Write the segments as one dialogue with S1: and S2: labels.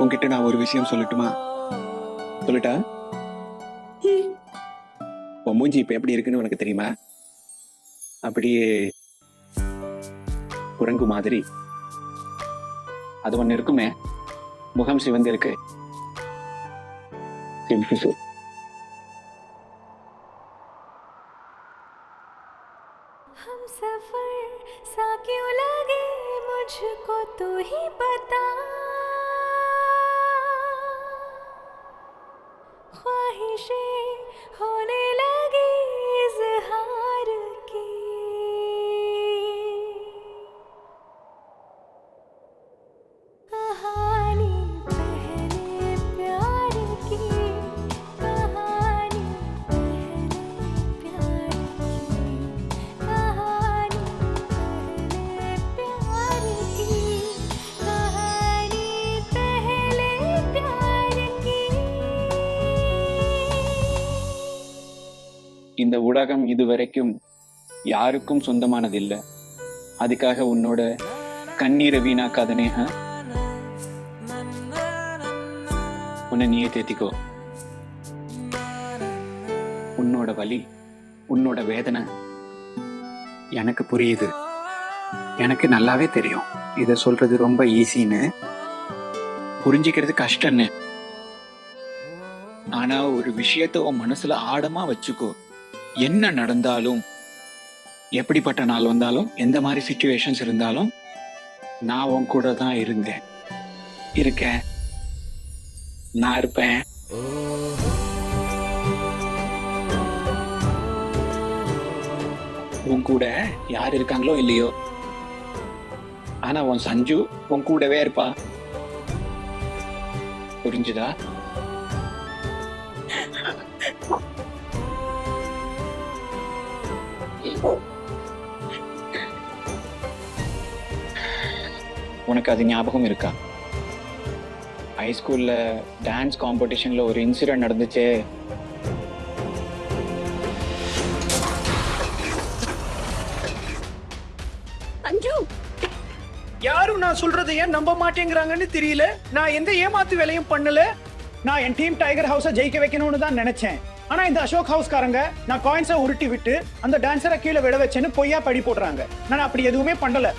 S1: உன்கிட்ட நான் ஒரு விஷயம் சொல்லட்டுமா? சொல்லட்டா? உன் மூஞ்சி இப்ப எப்படி இருக்குன்னு உனக்கு தெரியுமா? அப்படியே குரங்கு மாதிரி. அது ஒண்ணு இருக்குமே, முகம் சிவந்து இருக்கு.
S2: हम सफर सा क्यों लगे मुझको तू ही बता, ख्वाहिशें होने लगी इजहार की, कहानी पहले प्यार की, कहानी पहले प्यार की, कहानी पहले प्यार की, कहानी पहले प्यार की.
S1: இந்த உலகம் இதுவரைக்கும் யாருக்கும் சொந்தமானதில்லை. அதுக்காக உன்னோட கண்ணீரை வீணாக்காதனே. உன்னை நீயே தேத்திக்கோ. உன்னோட வலி, உன்னோட வேதனை எனக்கு புரியுது. எனக்கு நல்லாவே தெரியும் இதை சொல்றது ரொம்ப ஈஸின்னு, புரிஞ்சுக்கிறது கஷ்டம்னு. ஆனா ஒரு விஷயத்த உன் மனசுல ஆழமா வச்சுக்கோ. என்ன நடந்தாலும், எப்படிப்பட்ட நாள் வந்தாலும், எந்த மாதிரி சிச்சுவேஷன்ஸ் இருந்தாலும், நான் உன் கூட தான் இருந்தேன், இருக்கேன், நான் இருப்பேன். உன் கூட யார் இருக்காங்களோ இல்லையோ, ஆனா உன் சஞ்சு உன் கூடவே இருப்பா. புரிஞ்சுதா? உனக்கு அது ஞாபகம் இருக்கா? ஹைஸ்கூல்ல டான்ஸ் காம்படிஷன்ல ஒரு இன்சிடென்ட் நடந்துச்சே.
S3: அஞ்சு,
S4: யாரும் நான் சொல்றதை ஏன் நம்ப மாட்டேங்கிறாங்கன்னு தெரியல. நான் எந்த ஏமாத்து வேலையும் பண்ணல. நான் என் டீம் டைகர் ஹவுஸை ஜெயிக்க வைக்கணும்னு தான் நினைச்சேன். ஆனா இந்த அசோக் ஹவுஸ்காரங்க நான் காயின்ஸை உருட்டி விட்டு அந்த டான்ஸரை கீழே விட வச்சேன்னு பொய்யா படி போடுறாங்க. நான் அப்படி எதுவுமே பண்ணல.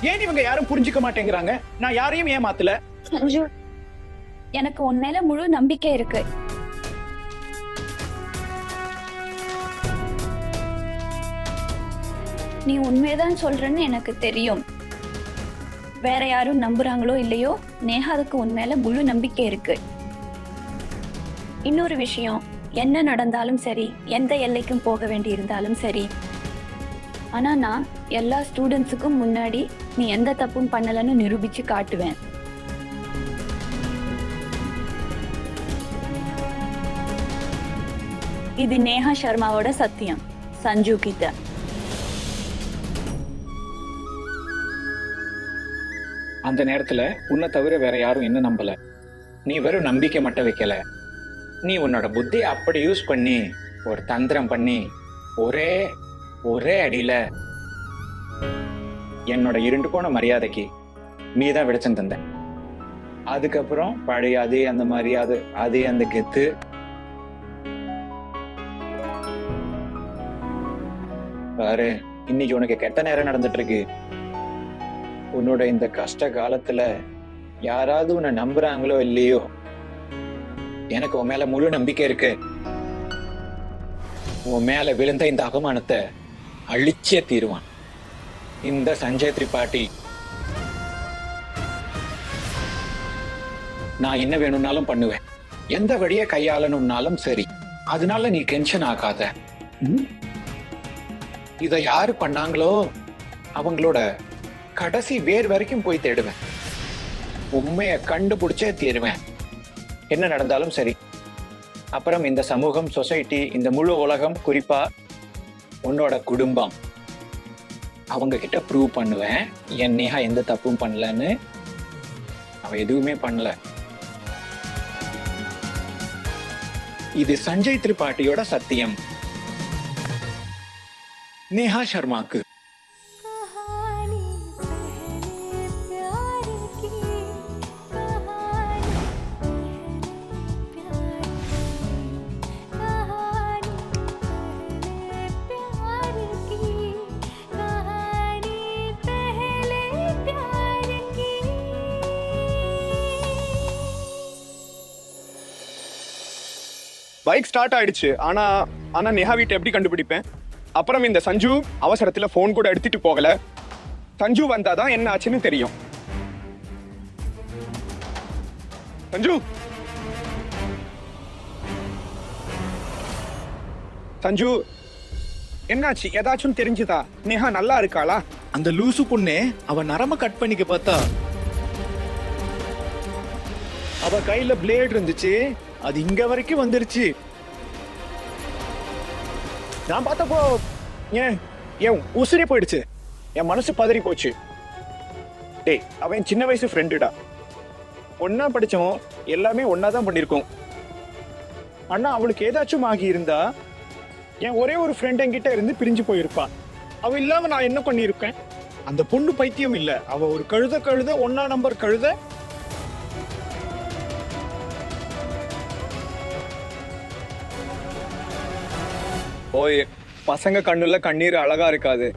S4: ஏன் இவங்க யாரும் புரிஞ்சுக்க மாட்டேங்கிறாங்க? நான் யாரையும் ஏமாத்தல.
S3: அஞ்சு, எனக்கு உன் மேல முழு நம்பிக்கை இருக்கு. நீ உண்மையதான் சொல்றன்னு எனக்கு தெரியும். வேற யாரும் நம்புறாங்களோ இல்லையோ, நேஹாவுக்கு உன் மேல முழு நம்பிக்கை இருக்கு. இன்னொரு விஷயம், என்ன நடந்தாலும் சரி, எந்த எல்லைக்கும் போக வேண்டி இருந்தாலும் சரி, ஆனா நான் எல்லா ஸ்டூடெண்ட்ஸுக்கும் முன்னாடி நீ எந்த தப்பும் பண்ணலன்னு நிரூபிச்சு காட்டுவேன். இது நேஹா சர்மாவோட சத்தியம் சஞ்சு கிட்ட.
S1: அந்த நேரத்துல உன்னை தவிர வேற யாரும் என்ன நம்பல. நீ வெறும் நம்பிக்கை மட்டும் வைக்கல, நீ உன்னோட புத்தியை அப்படி யூஸ் பண்ணி ஒரு தந்திரம் பண்ணி ஒரே ஒரே அடியில என்னோட இருண்டு போன மரியாதைக்கு நீ தான் வெளிச்சம் தந்த. அதுக்கப்புறம் பழைய அதே அந்த மரியாதை, அதே அந்த கெத்து. பாரு, இன்னைக்கு உனக்கு கெட்ட நேரம் நடந்துட்டு இருக்கு. உன்னோட இந்த கஷ்ட காலத்துல யாராவது உன்னை நம்புறாங்களோ இல்லையோ, எனக்கு உன் மேல முழு நம்பிக்கை இருக்கு. உன் மேல விழுந்த இந்த அவமானத்தை அழிச்சே தீருவான் இந்த சஞ்சய் திரிபாட்டி. நான் என்ன வேணும்னாலும் பண்ணுவேன், எந்த வழியை கையாளணும்னாலும் சரி. அதனால நீ டென்ஷன் ஆகாத. இதை யாரு பண்ணாங்களோ அவங்களோட கடைசி வேர் வரைக்கும் போய் தேடுவேன், உண்மையை கண்டுபிடிச்சே தீருவேன், என்ன நடந்தாலும் சரி. அப்புறம் இந்த சமூகம், சொசைட்டி, இந்த முழு உலகம், குறிப்பா உன்னோட குடும்பம், அவங்க கிட்ட ப்ரூவ் பண்ணுவேன் என் நேஹா எந்த தப்பும் பண்ணலன்னு. அவ எதுவுமே பண்ணல. இது சஞ்சய் திரிபாட்டியோட சத்தியம். நேஹா சர்மாக்கு.
S2: कहानी पहले प्यार की, कहानी पहले प्यार की,
S5: பைக் ஸ்டார்ட் ஆயிடுச்சு. ஆனா ஆனா நேஹா வீட்டை எப்படி கண்டுபிடிப்பேன்? அப்புறம் இந்த சஞ்சு அவசரத்துல போன் கூட எடுத்துட்டு போகல. சஞ்சு வந்தாதான் என்ன ஆச்சுன்னு தெரியும். சஞ்சு சஞ்சு என்னாச்சு? ஏதாச்சும் தெரிஞ்சுதா? நேஹா நல்லா இருக்காளா?
S4: அந்த லூசு பொண்ணே அவ நரம்ப கட் பண்ணிக்க பார்த்தா அவ கையில பிளேட் இருந்துச்சு, அது இங்க வரைக்கும் வந்துருச்சு. நான் பார்த்தப்போ ஏன் உசிரே போயிடுச்சு. என் மனசு பதறி போச்சு. டேய், அவன் சின்ன வயசு ஃப்ரெண்டுடா. ஒன்னா படிச்சோம், எல்லாமே ஒன்னா தான் பண்ணிருக்கோம். அண்ணா அவளுக்கு ஏதாச்சும் ஆகி இருந்தா என் ஒரே ஒரு ஃப்ரெண்ட் என்கிட்ட இருந்து பிரிஞ்சு போயிருப்பான். அவ இல்லாம நான் என்ன பண்ணிருக்கேன்? அந்த பொண்ணு பைத்தியம் இல்ல, அவ ஒரு கழுத ஒன்னா நம்பர் கழுத.
S5: ஓய், பசங்க கண்ணுல கண்ணீர் அழகா இருக்காது.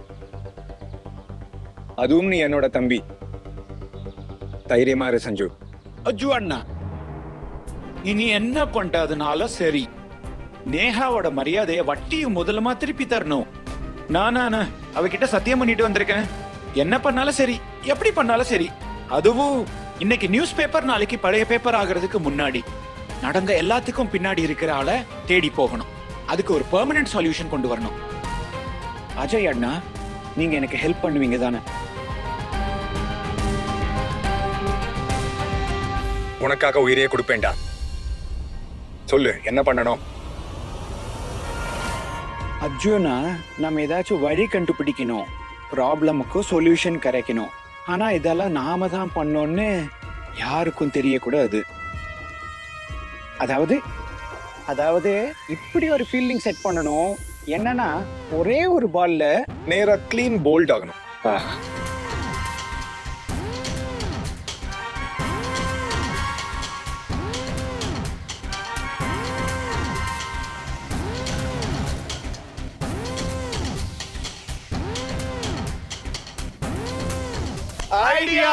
S5: அதுவும் நீ என்னோட தம்பி. தைரியமா இரு சஞ்சு.
S1: அஜு அண்ணா, இனி என்ன பண்றதுனால சரி, நேஹாவோட மரியாதையை வட்டியும் முதலமா திருப்பி தரணும். நானா அவகிட்ட சத்தியம் பண்ணிட்டு வந்திருக்கேன். என்ன பண்ணாலும் சரி, எப்படி பண்ணாலும் சரி. அதுவும் இன்னைக்கு நியூஸ் பேப்பர் நாளைக்கு பழைய பேப்பர் ஆகிறதுக்கு முன்னாடி நடந்த எல்லாத்துக்கும் பின்னாடி இருக்கிற ஆளை தேடி போகணும். அதுக்கு ஒரு பெர்மனன்ட் சொல்யூஷன் கொண்டு வரணும். அஜய் அண்ணா, நீங்க எனக்கு ஹெல்ப் பண்ணுவீங்க தானே?
S5: உனக்காக உயிரையே கொடுப்பேன்டா. சொல்லு, என்ன பண்ணணும்?
S1: அர்ஜுனா, நம்ம ஏதாச்சும் வழி கண்டுபிடிக்கணும், ப்ராப்ளமுக்கு சொல்யூஷன் கிடைக்கணும். ஆனா இதெல்லாம் நாம தான் பண்ணோம்னு யாருக்கும் தெரியக்கூடாது. அதாவது இப்படி ஒரு ஃபீல்டிங் செட் பண்ணணும். என்னன்னா, ஒரே ஒரு பால்ல
S5: நேரா கிளீன் போல்ட் ஆகணும்.
S4: ஐடியா!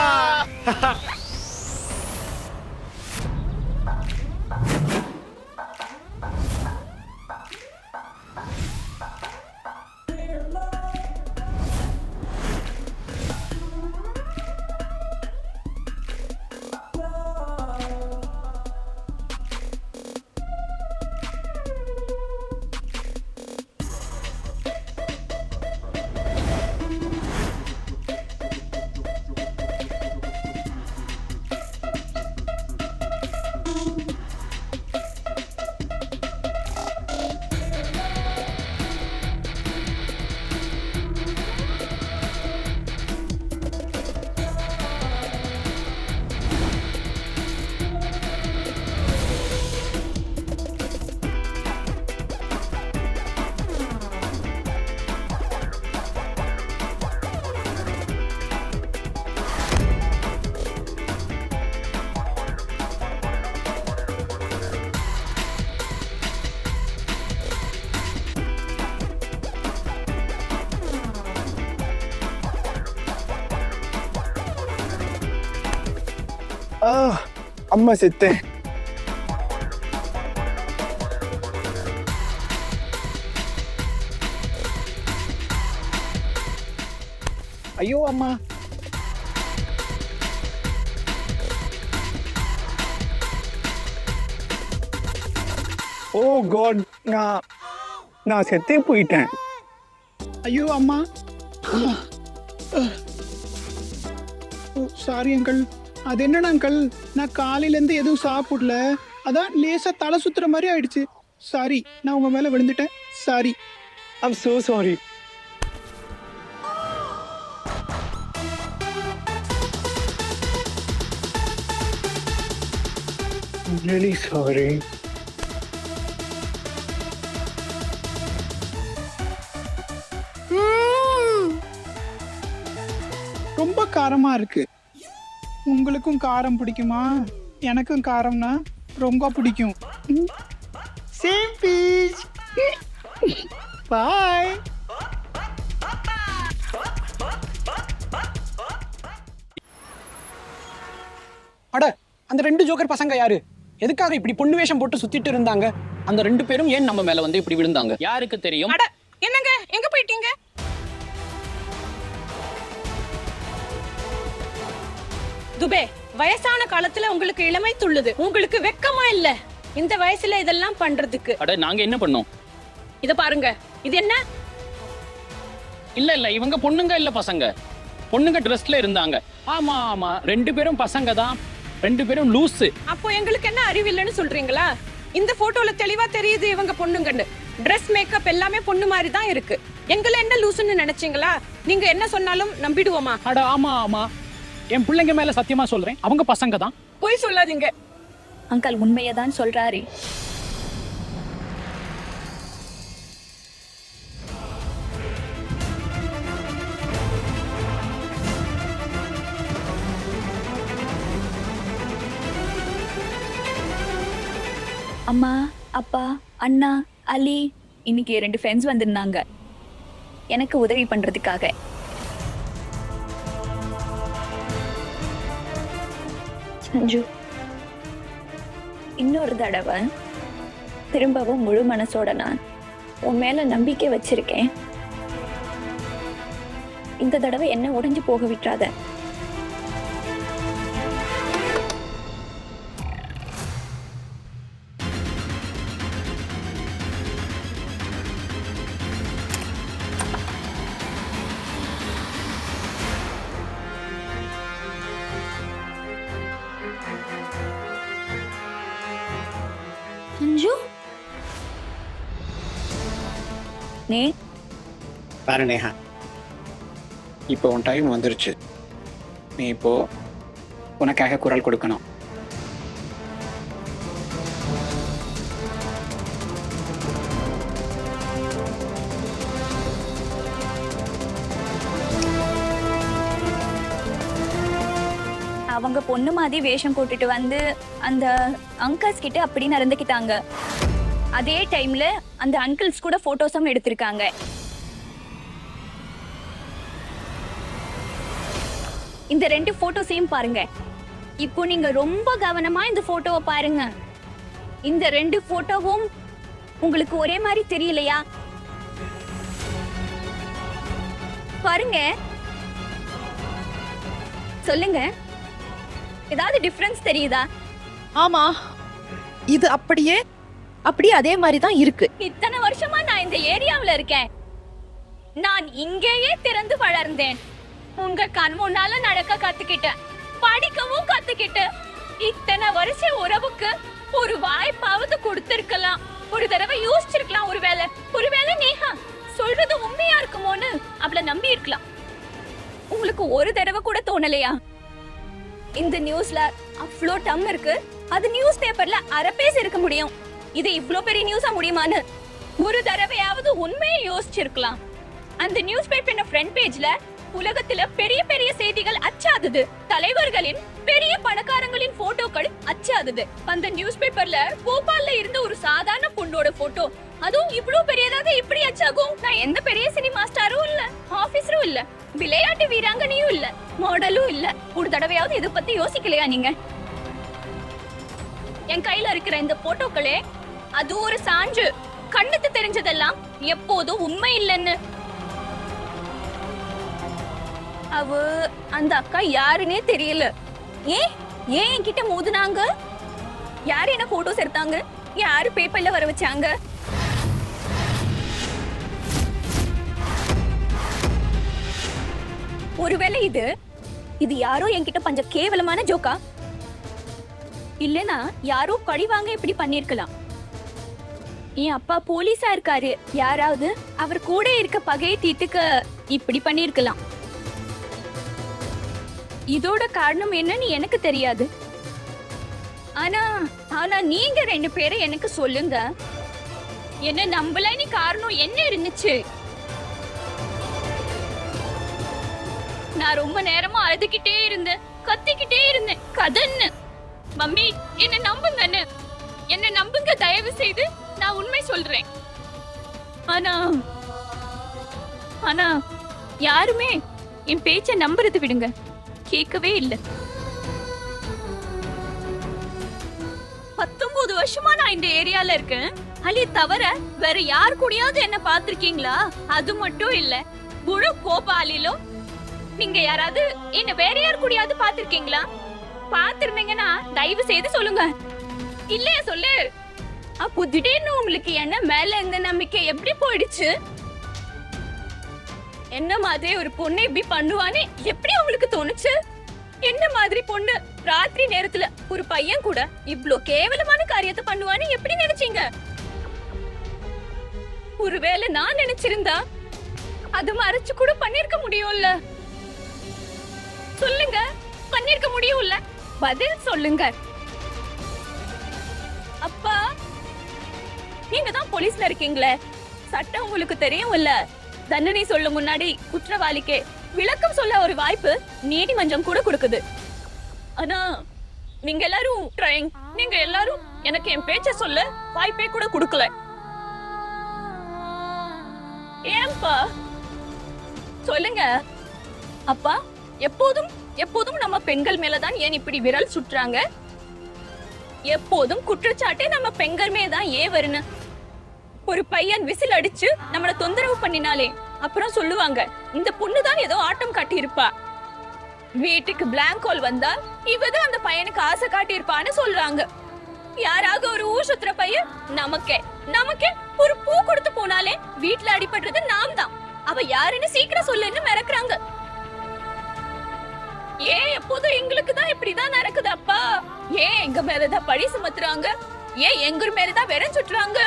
S5: அம்மா செத்தேன்.
S1: ஐயோ அம்மா.
S5: ஓ காட், நான் செத்தே போயிட்டேன்.
S4: ஐயோ அம்மா. Sorry uncle. அது என்னன்னா அங்கிள், நான் காலையில இருந்து எதுவும் சாப்பிடல, அதான் லேசா தலை சுத்துற மாதிரி ஆயிடுச்சு. சாரி, நான் உங்க மேல விழுந்துட்டேன். Sorry.
S5: I'm so sorry.
S1: Really sorry.
S4: காரமா இருக்கு. உங்களுக்கும் காரம் பிடிக்குமா? எனக்கும் காரம்னா ரொம்ப பிடிக்கும். Same pinch. பாய்.
S6: அட, அந்த 2 ஜோக்கர் பசங்க யாரு? எதுக்காக இப்படி பொண்ணு வேஷம் போட்டு சுத்திட்டு இருந்தாங்க? அந்த 2 பேரும் ஏன் நம்ம மேல வந்து இப்படி விழுந்தாங்க? யாருக்கு தெரியும்?
S7: அட என்னங்க எங்க போயிட்டீங்க? துபே, வயசான காலத்துல உங்களுக்கு இளமை துள்ளுது. உங்களுக்கு வெக்கமா இல்ல இந்த வயசுல இதெல்லாம் பண்றதுக்கு?
S6: அட, நாங்க என்ன பண்ணோம்?
S7: இத பாருங்க, இது என்ன?
S6: இல்ல இவங்க பொண்ணுங்க இல்ல பசங்க. பொண்ணுங்க ட்ரெஸ்ல இருந்தாங்க. ஆமா 2 பேரும் பசங்க தான். 2 பேரும் லூசு.
S7: அப்போ எங்களுக்கு என்ன அறிவு இல்லைன்னு சொல்றீங்களா? இந்த போட்டோல தெளிவா தெரியுது இவங்க பொண்ணுங்கன்னு. ட்ரெஸ் மேக்கப் எல்லாமே பொண்ணு மாதிரி தான் இருக்கு. எங்களை என்ன லூசுன்னு நினைச்சீங்களா? நீங்க என்ன சொன்னாலும் நம்பிடுவோமா?
S6: அட ஆமா என் பிள்ளைங்க மேல சத்தியமா சொல்றேன், அவங்க பசங்க தான்.
S7: போய் சொல்லாதீங்க.
S3: அங்கிள் உண்மையை தான் சொல்றாரு. அம்மா, அப்பா, அண்ணா, அலி, இன்னைக்கு 2 ஃப்ரெண்ட்ஸ் வந்திருந்தாங்க எனக்கு உதவி பண்றதுக்காக. சஞ்சு, இன்னொரு தடவை திரும்பவும் முழு மனசோட நான் உன் மேல நம்பிக்கை வச்சிருக்கேன். இந்த தடவை என்ன உடைஞ்சு போக விட்டுறாத. சஞ்சு, நீ
S1: பாரு நேஹா, இப்போ உன் டைம் வந்துருச்சு. நீ இப்போ உனக்காக குரல் கொடுக்கணும்.
S3: அவங்க பொண்ணு மாதிரி வேஷம் போட்டுட்டு வந்து அந்த அங்கிள்ஸ் கிட்ட அப்படி நடந்துக்கிட்டாங்க. அதே டைம்ல அந்த அங்கிள்ஸ் கூட போட்டோஸும் எடுத்திருக்காங்க. இந்த 2 போட்டோஸையும் பாருங்க. இப்போ நீங்க ரொம்ப கவனமா இந்த போட்டோவை பாருங்க. இந்த 2 போட்டோவும் உங்களுக்கு ஒரே மாதிரி தெரியலையா? பாருங்க, சொல்லுங்க, ஏதாவது டிஃபரன்ஸ் தெரியுதா?
S7: ஆமா, இது அப்படியே அதே மாதிரி தான் இருக்கு.
S3: இத்தனை வருஷமா நான் இந்த ஏரியாவுல இருக்கேன். நான் இங்கேயே திறந்து வளர்ந்தேன். உங்க கண் முன்னால நடக்க கத்துக்கிட்டேன், படிக்கவும் கத்துக்கிட்டேன். இத்தனை வருஷ உறவுக்கு ஒரு வாய்ப்பாவது கொடுத்திருக்கலாம். ஒரு தடவை யோசிச்சிருக்கலாம். ஒருவேளை நேஹா சொல்றது உண்மையா இருக்குமோன்னு அவளை நம்பி இருக்கலாம். உங்களுக்கு ஒரு தடவை கூட தோணலையா? இந்த நியூஸ்ல அவ்வளோ டம் இருக்கு, அது நியூஸ் பேப்பர்ல அரை பேஜ் இருக்க முடியும். இது இவ்ளோ பெரிய நியூஸா முடியுமான்னு ஒரு தடவையாவது உண்மையை யோசிச்சிருக்கலாம். அந்த நியூஸ் பேப்பர் ஃப்ரண்ட் பேஜ்ல உலகத்துல பெரிய பெரிய செய்திகள் அச்சாதது, தலைவர்களின் பெரிய பணக்காரங்களின் போட்டோக்கள் அச்சாதது. அந்த நியூஸ் பேப்பர்ல போபால்ல இருந்த ஒரு சாதாரண பொண்ணோட போட்டோ, அதுவும் இவ்வளவு பெரியதாக இப்படி அச்சாகும்? நான் எந்த பெரிய சினிமா ஸ்டாரும் இல்ல, ஆபீசரும் இல்ல, விளையாட்டு வீராங்கனையும் இல்ல, மாடலும் இல்ல. ஒரு தடவையாவது இதை பத்தி யோசிக்கலையா நீங்க? என் கையில இருக்கிற இந்த போட்டோக்களே அது ஒரு சான்று. கண்ணுக்கு தெரிஞ்சதெல்லாம் எப்போதும் உண்மை இல்லைன்னு. அந்த அக்கா யாருன்னே தெரியல. ஏன் என்கிட்ட மோதுனாங்க? யாரு என்ன போட்டோஸ் எடுத்தாங்க? யாரு பேப்பர்ல வர வச்சாங்க? ஒருவேளை இது யாரோ என்கிட்ட பஞ்சம் கேவலமான ஜோக்கா? இல்லனா யாரோ பழி வாங்க இப்படி பண்ணிருக்கலாம். என் அப்பா போலீஸா இருக்காரு, யாராவது அவர் கூட இருக்க பகையை தீர்த்துக்க இப்படி பண்ணிருக்கலாம். இதோட காரணம் என்னன்னு எனக்கு தெரியாது. ஆனா நீங்க 2 பேரும் எனக்கு சொல்லுங்க, என்ன நம்பலன்னு காரணம் என்ன இருந்துச்சு? நான் ரொம்ப நேரமா அழுதுகிட்டே இருந்தேன், கத்திக்கிட்டே இருந்தேன், கதன்னு. மம்மி என்ன நம்புங்கன்னு, என்ன நம்புங்க தயவு செய்து, நான் உண்மை சொல்றேன். ஆனா ஆனா யாருமே என் பேச்ச நம்புறது விடுங்க, கேட்கவே இல்லை. 19 வருஷமா நான் இந்த ஏரியால இருக்கேன். அலி தவிர வேற யார் கூடயாவது என்ன பாத்திருக்கீங்களா? அது மட்டும் இல்ல, முழு கோபாலிலோ நீங்க யாராவது என்ன வேற யார் கூடயாவது பாத்திருக்கீங்களா? பாத்திருந்தீங்கன்னா தயவு செய்து சொல்லுங்க. இல்லையா சொல்லு. அப்போ திடீர்னு உங்களுக்கு என்ன மேல இந்த நம்பிக்கை எப்படி போயிடுச்சு? என்ன மாதிரி ஒரு பொண்ணு இப்படி பண்ணுவான்னு எப்படி உங்களுக்கு தோணுச்சு? என்ன மாதிரி பொண்ணு ராத்திரி நேரத்துல ஒரு பையன் கூட இவ்ளோ கேவலமான காரியத்தை பண்ணுவான்னு எப்படி நினைச்சீங்க? ஒருவேளை நான் நினைச்சிருந்தா அது மறைச்சு கூட பண்ணிருக்க முடியும்ல. சொல்லுங்க, பண்ணிருக்க முடியும்ல. பதில் சொல்லுங்க. அப்பா, நீங்க தான் போலீஸ்ல இருக்கீங்களே, சட்டம் உங்களுக்கு தெரியும்ல. தண்டனை சொல்ல முன்னாடி குற்றவாளிக்கு விளக்கம் சொல்ல ஒரு வாய்ப்பு நீதிமன்றம் கூட கொடுக்குது. ஆனா நீங்க எல்லாரும் எனக்கு என் பேச்ச சொல்ல வாய்ப்பே கூட கொடுக்கல. ஏன்பா சொல்லுங்க. அப்பா, எப்போதும் நம்ம பெண்கள் மேலதான் ஏன் இப்படி விரல் சுற்றுறாங்க? எப்போதும் குற்றச்சாட்டே நம்ம பெண்கள் மேலதான் ஏன் வருன்னு. ஒரு பையன் விசில் அடிச்சு நம்மள தொந்தரவு பண்ணினாலே அப்புறம் சொல்லுவாங்க, இந்த பொண்ணுதான் ஏதோ ஆட்டம் காட்டி இருப்பா. வீட்டுக்கு பிளாங்க் கால் வந்தா இவதான் அந்த பையனுக்கு ஆசை காட்டி இருப்பான்னு சொல்றாங்க. யாராவது ஒரு ஊர் சுத்துற பையன் நமக்கே ஒரு பூ கொடுத்து போனாலே வீட்டுல அடிபடுறது நாம் தான். அவ யாருன்னு சீக்கிரம் சொல்லுன்னு மிரக்குறாங்க. ஏன் எப்போதும் எங்களுக்கு தான் இப்படிதான் நடக்குது அப்பா? ஏன் எங்க மேலதான் பழி சுமத்துறாங்க? ஏன் எங்க மேலதான் வெற சுட்டுறாங்க?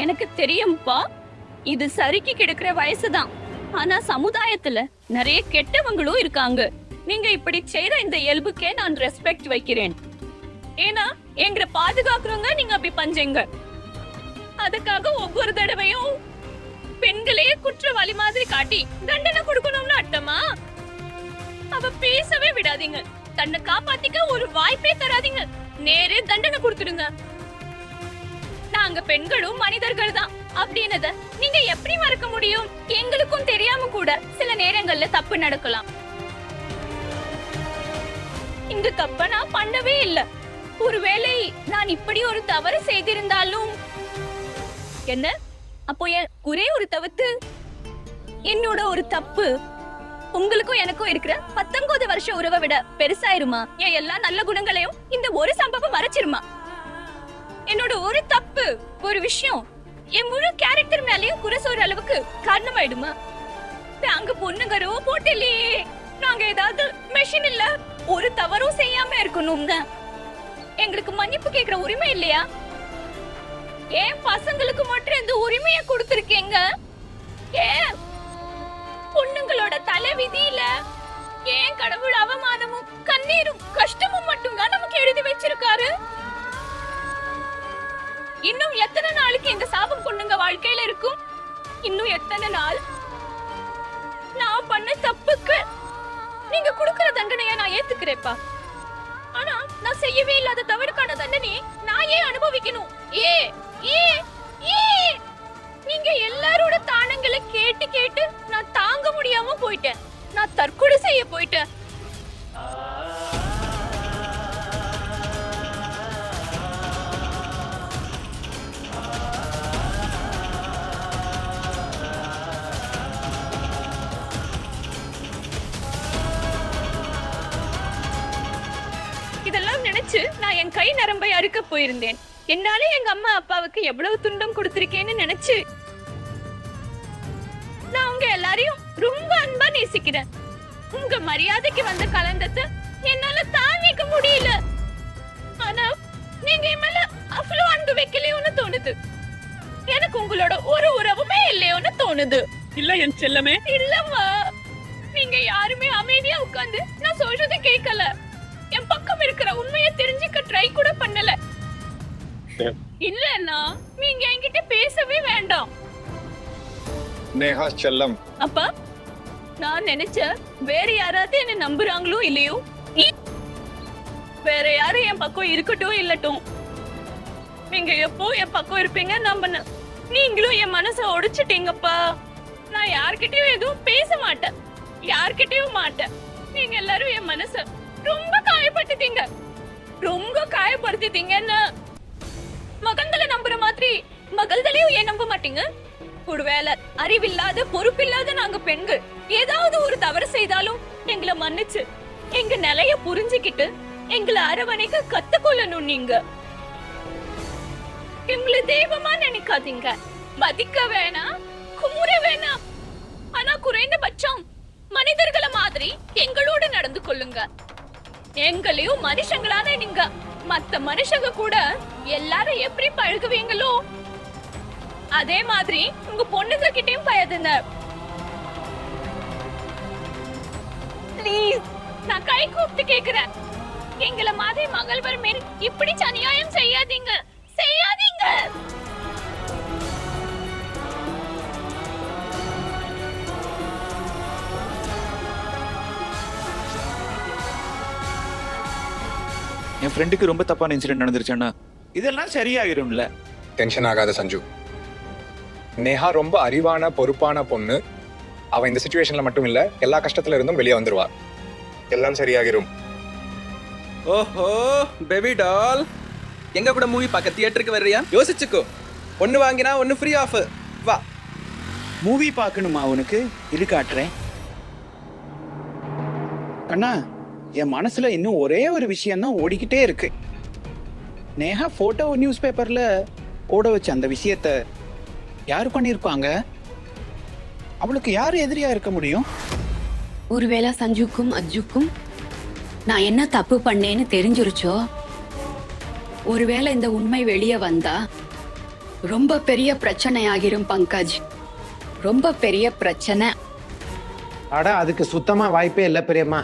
S3: எனக்கு தெரியும்பா, இது சரிக்கு கிடக்குற வயசுதான். ஆனா சமுதாயத்துல நிறைய கெட்டவங்களும் இருக்காங்க. நீங்க இப்படி செய்த இந்த இயல்புக்கே நான் ரெஸ்பெக்ட் வைக்கிறேன். ஏன்னா எங்களை பாதுகாக்கிறவங்க நீங்க அப்படி பண்றீங்க. அதுக்காக ஒவ்வொரு தடவையும் பெண்களையே குற்றவாளி மாதிரி காட்டி தண்டனை கொடுக்கணும்னு அர்த்தமா? அவ பேசவே விடாதீங்க, தன்னை காப்பாத்திக்க ஒரு வாய்ப்பே தராதீங்க, நேரே தண்டனை கொடுத்துடுங்க. நாங்க பெண்களும் மனிதர்கள் தான் அப்படின்னத நீங்க எப்படி மறக்க முடியும்? எங்களுக்கும் தெரியாம கூட சில நேரங்கள்ல தப்பு நடக்கலாம். இந்த தப்ப நான் பண்ணவே இல்லை. ஒருவேளை நான் இப்படி ஒரு தவறு செய்திருந்தாலும் என்ன, அப்போ ஒரே ஒரு தவிர்த்து என்னோட ஒரு தப்பு உங்களுக்கும் எனக்கும் இருக்கிற 19 வருஷ உறவை விட பெருசாயிருமா? என் எல்லா நல்ல குணங்களையும் இந்த ஒரு சம்பவம் மறைச்சிருமா? என்னோட ஒரு தப்பு, ஒரு விஷயம் என் முழு கேரக்டர் மேலயும் குறை சொல்ற அளவுக்கு காரணமாயிடுமா? நாங்க பொண்ணுங்க ரோபோட் இல்லையே, நாங்க ஏதாவது மெஷின் இல்ல. ஒரு தவறும் செய்யாம இருக்கணும்ங்க. எங்களுக்கு மன்னிப்பு கேட்கிற உரிமை இல்லையா? ஏன் பசங்களுக்கு மட்டும் இந்த உரிமையை கொடுத்திருக்கீங்க? ஏன் பொண்ணுங்களோட தலை விதியில ஏன் கடவுள் அவமானமும் கண்ணீரும் கஷ்டமும் மட்டும்தான் நமக்கு எழுதி வச்சிருக்காரு? இன்னும் எத்தனை நாளுக்கு இந்த சாபம் பொண்ணுங்க வாழ்க்கையில இருக்கும்? இன்னும் எத்தனை நாள்? நான் பண்ண தப்புக்கு நீங்க கொடுக்கிற தண்டனையை நான் ஏத்துக்கிறேப்பா. ஆனா நான் செய்யவே இல்லாத தவறுக்கான தண்டனை நான் ஏன் அனுபவிக்கணும்? நீங்க எல்லாரோட தானங்களை கேட்டு நான் தாங்க முடியாம போயிட்டேன். நான் தற்கொலை செய்ய போயிட்டேன். இதெல்லாம் நினைச்சு நான் என் கை நரம்பை அறுக்க போயிருந்தேன். என்னால எங்க அம்மா அப்பாவுக்கு எவ்வளவு துன்பம் கொடுத்திருக்கேன்னு நினைச்சு நான் உங்க எல்லாரையும் ரொம்ப அன்பா நேசிக்கிறேன். உங்க மரியாதைக்கு வந்த கலந்தத்தை என்னால தாங்கிக்க முடியல. ஆனா நீங்க என் மேல அவ்வளவு அன்பு வைக்கலையோன்னு தோணுது. எனக்கு உங்களோட ஒரு உறவுமே இல்லையோன்னு தோணுது.
S7: இல்ல என் செல்லமே.
S3: இல்லம்மா, நீங்க யாருமே அமைதியா உட்கார்ந்து நான் சொல்றதை கேட்கல. என் பக்கம் இருக்கிற உண்மையை தெரிஞ்சுக்க ட்ரை கூட பண்ணல. இல்லன்னா நீங்க என்கிட்ட பேசவே வேண்டாம்.
S5: நேஹா செல்லம்,
S3: அப்பா நான் நினைச்ச வேற யாராவது என்ன நம்புறாங்களோ இல்லையோ, வேற யாரும் என் பக்கம் இருக்கட்டும் இல்லட்டும், நீங்க எப்போ என் பக்கம் இருப்பீங்க நம்பின. நீங்களும் என் மனசை உடைச்சிட்டீங்கப்பா. நான் யார்கிட்டயும் எதுவும் பேச மாட்டேன், யார்கிட்டயும் மாட்டேன். நீங்க எல்லாரும் என் மனச ரொம்ப காயப்படுத்திட்டீங்க, ரொம்ப காயப்படுத்திட்டீங்கன்னு. மகன்களை நம்புற மாதிரி மகள்களையும் ஏன் நம்ப மாட்டீங்க? ஒருவேளை அறிவில்லாத பொறுப்பில்லாத நாங்க பெண்கள் ஏதாவது ஒரு தவறு செய்தாலும் எங்களை மன்னிச்சு எங்க நிலைய புரிஞ்சுக்கிட்டு எங்களை அரவணைக்க கத்துக்கொள்ளணும். நீங்க எங்களை தெய்வமா நினைக்காதீங்க, மதிக்க வேணாம், குமுற வேணாம். ஆனா குறைந்தபட்சம் மனிதர்களை மாதிரி எங்களோட நடந்து கொள்ளுங்க. எங்களையும் மனுஷங்களான நீங்க மத்த மனுஷங்க கூட எல்லாரும் எப்படி பழகுவீங்களோ அதே மாதிரி உங்க பொண்ணுங்க கிட்டயும் பழகுங்க. ப்ளீஸ், நான் கை கூப்பிட்டு கேக்குறேன், எங்களை மாதிரி மகள்வர் மேல் இப்படி அநியாயம் செய்யாதீங்க, செய்யாதீங்க.
S1: என் ஃப்ரெண்டுக்கு ரொம்ப தப்பான இன்சிடென்ட் நடந்துருச்சுன்னா இதெல்லாம் சரியாயிரும்ல.
S8: டென்ஷன் ஆகாத சஞ்சு. நேஹா ரொம்ப அறிவான பொறுப்பான பொண்ணு. அவ இந்த சிச்சுவேஷன்ல மட்டும் இல்ல, எல்லா கஷ்டத்துல இருந்தும் வெளியே வந்துருவா. எல்லாம் சரியாகிரும்.
S9: ஓஹோ பேபி டால், எங்க கூட மூவி பார்க்க தியேட்டருக்கு வர்றியா? யோசிச்சுக்கோ, ஒன்னு வாங்கினா ஒன்னு ஃப்ரீ ஆஃபர். வா.
S4: மூவி பார்க்கணுமா உனக்கு? இது காட்டுறேன். கண்ணா, என் மனசுல இன்னும் ஒரே ஒரு விஷயம் தான் ஓடிக்கிட்டே இருக்கு. நேஹா போட்டோ நியூஸ் பேப்பர்ல போட வச்ச அந்த விஷயத்த யாரு பண்ணிருப்பாங்க? அவளுக்கு யாரு எதிரியா இருக்க முடியும்?
S10: ஒருவேளை சஞ்சுக்கும் அஜுக்கும் நான் என்ன தப்பு பண்ணேன்னு தெரிஞ்சிருச்சோ? ஒருவேளை இந்த உண்மை வெளியே வந்தா ரொம்ப பெரிய பிரச்சனை ஆகிரும் பங்கஜ், ரொம்ப பெரிய பிரச்சனை.
S4: அட, அதுக்கு சுத்தமா வாய்ப்பே இல்லை பெரியம்மா.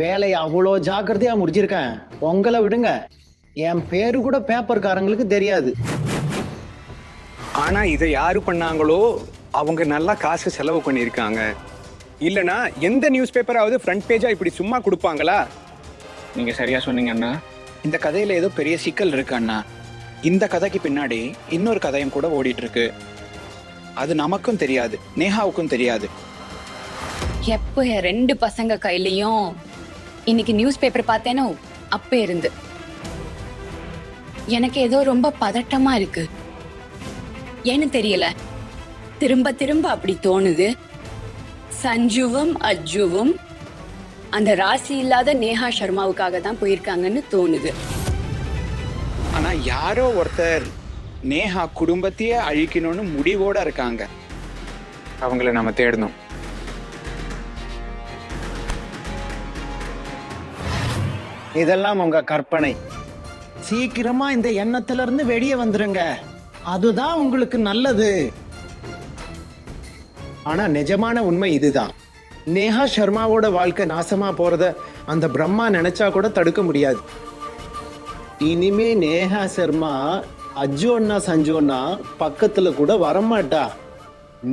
S4: வேலையை அவ்வளோ ஜாக்கிரதையா முடிச்சிருக்கேன். உங்களை விடுங்க, என் பேரு கூட பேப்பர்காரங்களுக்கு தெரியாது.
S5: ஆனா இதை யாரு பண்ணாங்களோ அவங்க நல்லா காசு செலவு பண்ணியிருக்காங்க. இல்லனா எந்த நியூஸ் பேப்பராவது ஃப்ரண்ட் பேஜா இப்படி சும்மா கொடுப்பாங்களா?
S1: நீங்க சரியா சொன்னீங்க அண்ணா.
S4: இந்த கதையில ஏதோ பெரிய சிக்கல் இருக்கு அண்ணா. இந்த கதைக்கு பின்னாடி இன்னொரு கதையும் கூட ஓடிட்டு இருக்கு. அது நமக்கும் தெரியாது, நேஹாவுக்கும் தெரியாது.
S10: எப்போ என் 2 பசங்க கையிலயும் இன்னைக்கு நியூஸ் பேப்பர் பார்த்தேனோ அப்ப இருந்து எனக்கு ஏதோ ரொம்ப பதட்டமா இருக்கு. ஏன்னு தெரியல, திரும்ப திரும்ப அப்படி தோணுது. சஞ்சுவும் அஜுவும் அந்த ராசி இல்லாத நேஹா சர்மாவுக்காக தான் போயிருக்காங்கன்னு தோணுது.
S4: ஆனா யாரோ ஒருத்தர் நேஹா குடும்பத்தையே அழிக்கணும்னு முடிவோட இருக்காங்க.
S1: அவங்கள நம்ம தேடணும்.
S4: இதெல்லாம் உங்க கற்பனை. சீக்கிரமா இந்த எண்ணத்துல இருந்து வெளியே வந்துருங்க, அதுதான் உங்களுக்கு நல்லது. ஆனா நிஜமான உண்மை இதுதான். நேஹா சர்மாவோட வாழ்க்கை நாசமா போறத அந்த பிரம்மா நினைச்சா கூட தடுக்க முடியாது. இனிமே நேஹா சர்மா அஜு அண்ணா சஞ்சு அண்ணா பக்கத்துல கூட வரமாட்டா.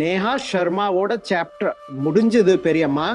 S4: நேஹா சர்மாவோட சாப்டர் முடிஞ்சது பெரியம்மா.